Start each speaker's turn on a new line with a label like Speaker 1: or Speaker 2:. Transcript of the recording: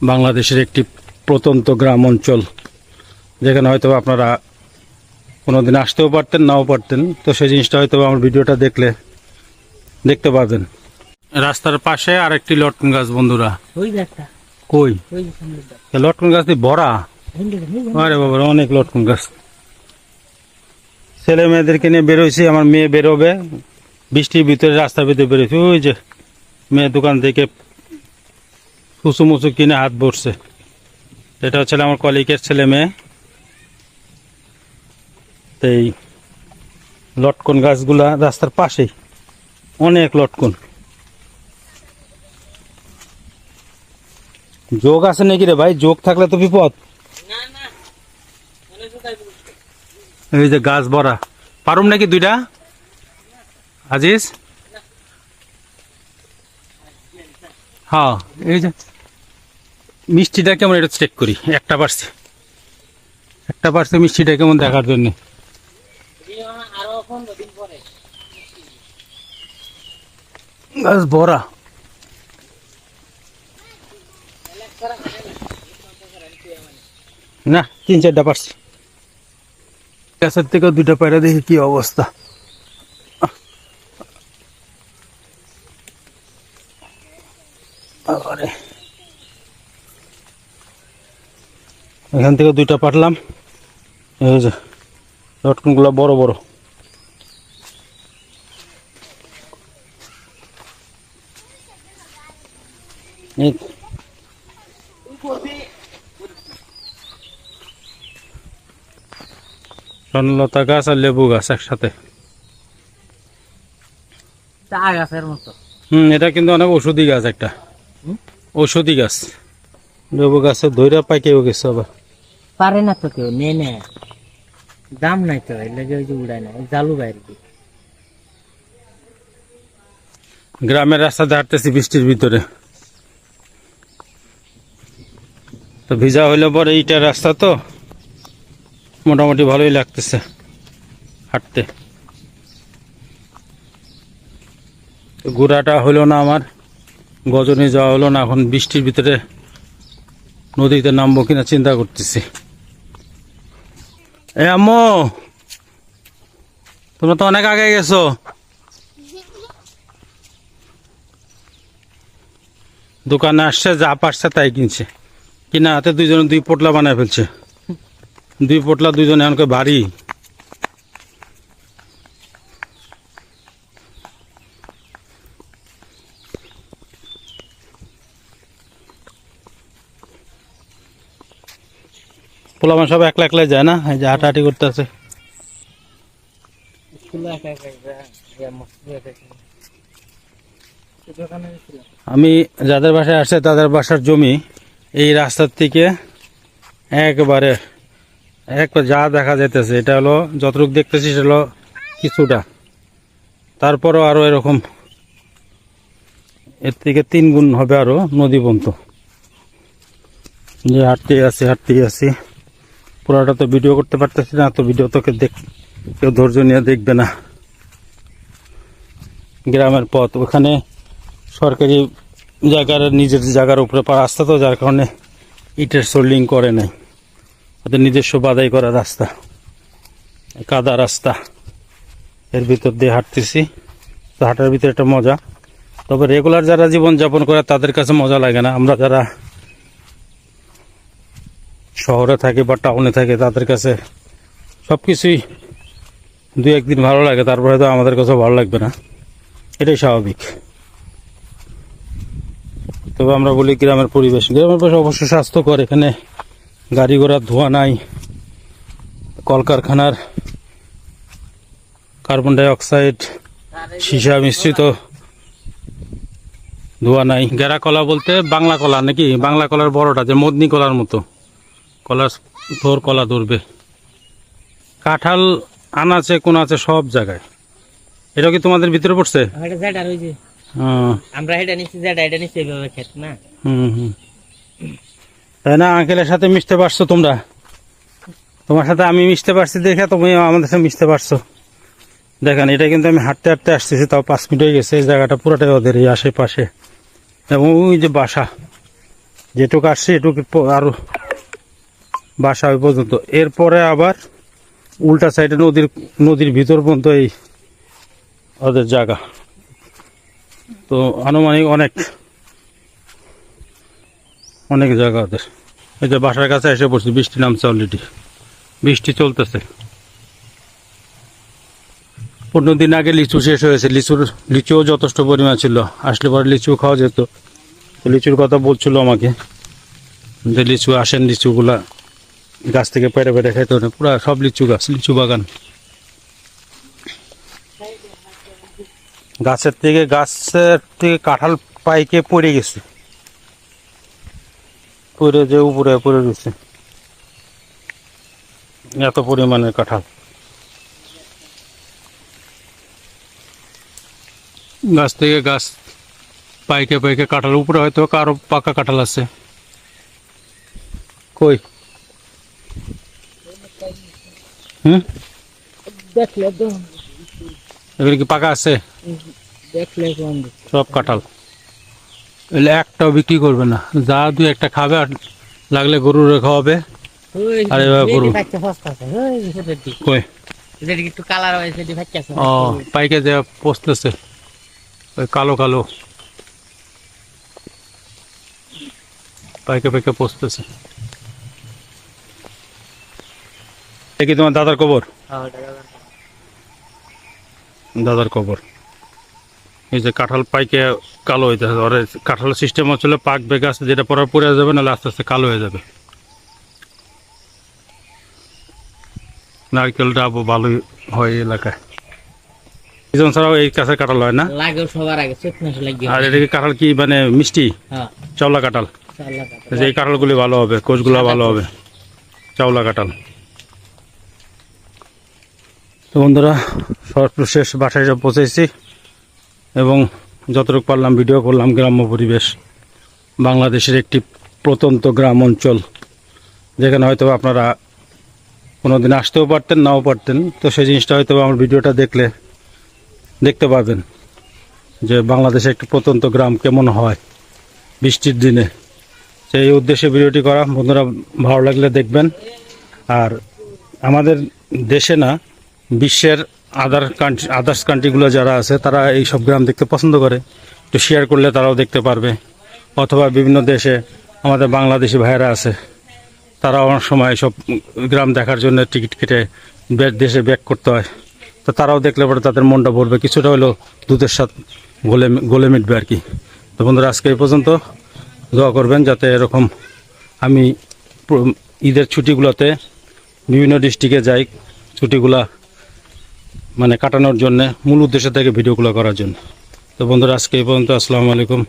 Speaker 1: বাংলাদেশের একটি প্রত্যন্ত গ্রাম অঞ্চল, যেখানে হয়তো আপনারা কোনোদিন আসতেও পারতেন নাও পারতেন। তো সেই জিনিসটা হয়তো আমার ভিডিওটা দেখলে দেখতে পাবেন। রাস্তার পাশে আরেকটি লটকন গাছ বন্ধুরা। কই লটকন গাছ দিয়ে ভরা? আরে বাবা, অনেক লটকন গাছ। ছেলে মেয়েদেরকে নিয়ে বেরোইছি, আমার মেয়ে বেরোবে বৃষ্টির ভিতরে, রাস্তার ভিতরে বেরোইছি। ওই যে মেয়ে দোকান থেকে কুচু মুচু কিনে হাত ভরছে। এটা হচ্ছে আমার কলিগের ছেলে মেয়ে। এই লটকন গাছগুলা রাস্তার পাশেই, অনেক লটকন। যোগ আছে নাকি রে ভাই? যোগ থাকলে তো বিপদ। এই যে গাছ ভরা, পারুম নাকি দুইটা আজিজ? হ্যাঁ, এই যে মিষ্টিটা কেমন এটা চেক করি। একটা পারছে মিষ্টিটা কেমন দেখার জন্য। গাছ ভরা। না, 3-4টা পারছি। গাছের থেকে দুইটা পায়রা, দেখি কি অবস্থা। এখান থেকে দুইটা পারলাম। এই যে লটকন গুলা বড় বড়। স্বর্ণলতা গাছ আর লেবু গাছ একসাথে। এটা কিন্তু অনেক ঔষধি গাছ, একটা ঔষধি গাছ। লেবু গাছে ধৈরা পাইকেও গেছে আবার।
Speaker 2: পারে না তো কেউ, নে দাম নাই তো, এর লাগে ওই যে উড়ায় না, জালু বাইরে।
Speaker 1: গ্রামের রাস্তাতে হাঁটতেছি বৃষ্টির ভিতরে, তো ভিজা হইলে পরে এইটার রাস্তা তো মোটামুটি ভালোই লাগতেছে হাঁটতে। ঘোরাটা হলো না আমার, গজনে যাওয়া হলো না। এখন বৃষ্টির ভিতরে নদীতে নামবো কিনা চিন্তা করতেছি। এ আম্মু, তোমরা তো অনেক আগে গেছো। দোকানে আসছে, যা পারছে তাই কিনছে। কিনা হাতে দুইজনে 2 পোটলা বানায় ফেলছে। 2 পোটলা দুইজনে এমনকি ভারী। পোলামান সব একলা একলাই যায় না, এই যে হাঁটাহাঁটি করতে আছে। আমি যাদের বাসায় আসছে তাদের বাসার জমি এই রাস্তার থেকে একবারে যা দেখা যাইতেছে, এটা হলো যতটুকু দেখতেছি সেটা হলো কিছুটা। তারপরও আরো এরকম এর থেকে 3 গুণ হবে আরো নদী পর্যন্ত। যে হাঁটতেই আছি। পুরাটা তো ভিডিও করতে পারতেছি না, তো ভিডিও তোকে কেউ ধৈর্য নিয়ে দেখবে না। গ্রামের পথ, ওখানে সরকারি জায়গার নিজের জায়গার উপরে রাস্তা তো, যার কারণে ইটের সোল্ডিং করে নাই। ওদের নিজস্ব বাদাই করা রাস্তা, কাদা রাস্তা। এর ভিতর দিয়ে হাঁটতেছি, তো হাঁটার ভিতরে একটা মজা। তবে রেগুলার যারা জীবনযাপন করে তাদের কাছে মজা লাগে না। আমরা যারা শহরে থাকি বা টাউনে থাকি তাদের কাছে সবকিছুই 2-1 দিন ভালো লাগে, তারপরে তো আমাদের কাছে ভালো লাগবে না, এটাই স্বাভাবিক। তবে আমরা বলি গ্রামের পরিবেশ অবশ্যই স্বাস্থ্যকর। এখানে গাড়ি ঘোড়ার ধোঁয়া নাই, কলকারখানার কার্বন ডাই অক্সাইড, সীসা মিশ্রিত ধোঁয়া নাই। গেরা কলা বলতে বাংলা কলা নাকি? বাংলা কলার বড়টা, যে মদনী কলার মতো কলা ধরবে। কাঁঠাল আনাচে কোন আছে সব জায়গায়। এটা কি তোমাদের ভিতরে পড়ছে?
Speaker 2: আমরা এটা নিচ্ছি, এটা নিচ্ছি এইভাবে খেত না।
Speaker 1: তাই না? আঙ্কেলের সাথে মিশতে পারছো তোমরা, তোমার সাথে আমি মিশতে পারছি দেখে তুমি আমাদের সাথে মিশতে পারছো। দেখেন, এটা কিন্তু আমি হাঁটতে হাঁটতে আসতেছি, তাও 5 মিনিট হয়ে গেছে। এই জায়গাটা পুরোটাই ওদের এই আশেপাশে, এবং ওই যে বাসা যেটুকু আসছে এটুকু আরো বাসা ওই পর্যন্ত। এরপরে আবার উল্টা সাইডে নদীর ভিতর পর্যন্ত এই ওদের জায়গা। তো আনুমানিক অনেক জায়গা ওদের। এই যে বাসার কাছে এসে পড়ছি, বৃষ্টি নামছে অলরেডি, বৃষ্টি চলতেছে। 15 দিন আগে লিচু শেষ হয়েছে, লিচুও যথেষ্ট পরিমাণ ছিল, আসলে পরে লিচু খাওয়া যেত। তো লিচুর কথা বলছিল আমাকে যে লিচু আসেন, লিচুগুলা গাছ থেকে পেড়ে পেড়ে খাইতে হবে, পুরা সব লিচু গাছ, লিচু বাগান। গাছের থেকে কাঁঠাল পাইকে পড়ে গেছে, পড়ে যে উপরে পড়ে গেছে, এত পরিমাণের কাঁঠাল। গাছ থেকে গাছ পাইকে পাইকে কাঁঠাল, উপরে হয়তো কারো পাকা কাঁঠাল আছে। কই
Speaker 2: দেখলে তো
Speaker 1: এগুলো কি পাকা আছে?
Speaker 2: দেখলে
Speaker 1: সব কাঁঠাল। এলে একটাও বিক্রি করবে না, যা দুই একটা খাবে, আর লাগলে গরুরে খাওয়াবে। আরে বাবা, গরু কই?
Speaker 2: একটু কালার হয়েছে
Speaker 1: ও পাইকে যে পচতেছে, ওই কালো কালো পাইকে পাইকে পচতেছে। দেখি তোমার দাদার কবর, দাদার কবর। এই যে কাঁঠাল পাইকে কালো হইতেছে, ওর কাঁঠালের সিস্টেম হচ্ছিল পাকবে গাছ, যেটা পরে পড়ে যাবে, নাহলে আস্তে আস্তে কালো হয়ে যাবে। নারকেলটা ভালোই হয় এই এলাকায়। সিজন ছাড়াও এই কাছের কাঁঠাল হয় না,
Speaker 2: লাগে সবার আগে চোখ মাসে লাগিয়ে।
Speaker 1: আর এটা কি কাঁঠাল কি মানে মিষ্টি?
Speaker 2: হ্যাঁ,
Speaker 1: চাওলা কাঁঠাল। যে এই কাঁঠালগুলি ভালো হবে, কোষগুলো ভালো হবে, চাওলা কাঁঠাল। তো বন্ধুরা, সর্বশেষ বাসায় সব পৌঁছেছি এবং যতটুকু পারলাম ভিডিও করলাম। গ্রাম্য পরিবেশ, বাংলাদেশের একটি প্রত্যন্ত গ্রাম অঞ্চল, যেখানে হয়তো আপনারা কোনোদিন আসতেও পারতেন, নাও পারতেন। তো সেই জিনিসটা হয়তো আমার ভিডিওটা দেখতে পাবেন যে বাংলাদেশে একটি প্রত্যন্ত গ্রাম কেমন হয় বৃষ্টির দিনে। সেই উদ্দেশ্যে ভিডিওটি করা। বন্ধুরা, ভালো লাগলে দেখবেন। আর আমাদের দেশে না, বিশ্বের আদার্স কান্ট্রিগুলো যারা আছে, তারা এই সব গ্রাম দেখতে পছন্দ করে। একটু শেয়ার করলে তারাও দেখতে পারবে। অথবা বিভিন্ন দেশে আমাদের বাংলাদেশি ভাইয়েরা আছে, তারা অনেক সময় সব গ্রাম দেখার জন্য টিকিট কেটে দেশে ব্যাক করতে হয়। তো তারাও দেখলে পরে তাদের মনটা ভরবে, কিছুটা হলেও দুধের সাথে গলে মিটবে আর কি। তো বন্ধুরা, আজকে এই পর্যন্ত। দোয়া করবেন যাতে এরকম আমি ঈদের ছুটিগুলোতে বিভিন্ন ডিস্ট্রিক্টে যাই, ছুটিগুলা মানে কাটানোর জন্য, মূল উদ্দেশ্য থেকে ভিডিওগুলো করার জন্য। তো বন্ধুরা, আজকে এই পর্যন্ত। আসসালামু আলাইকুম।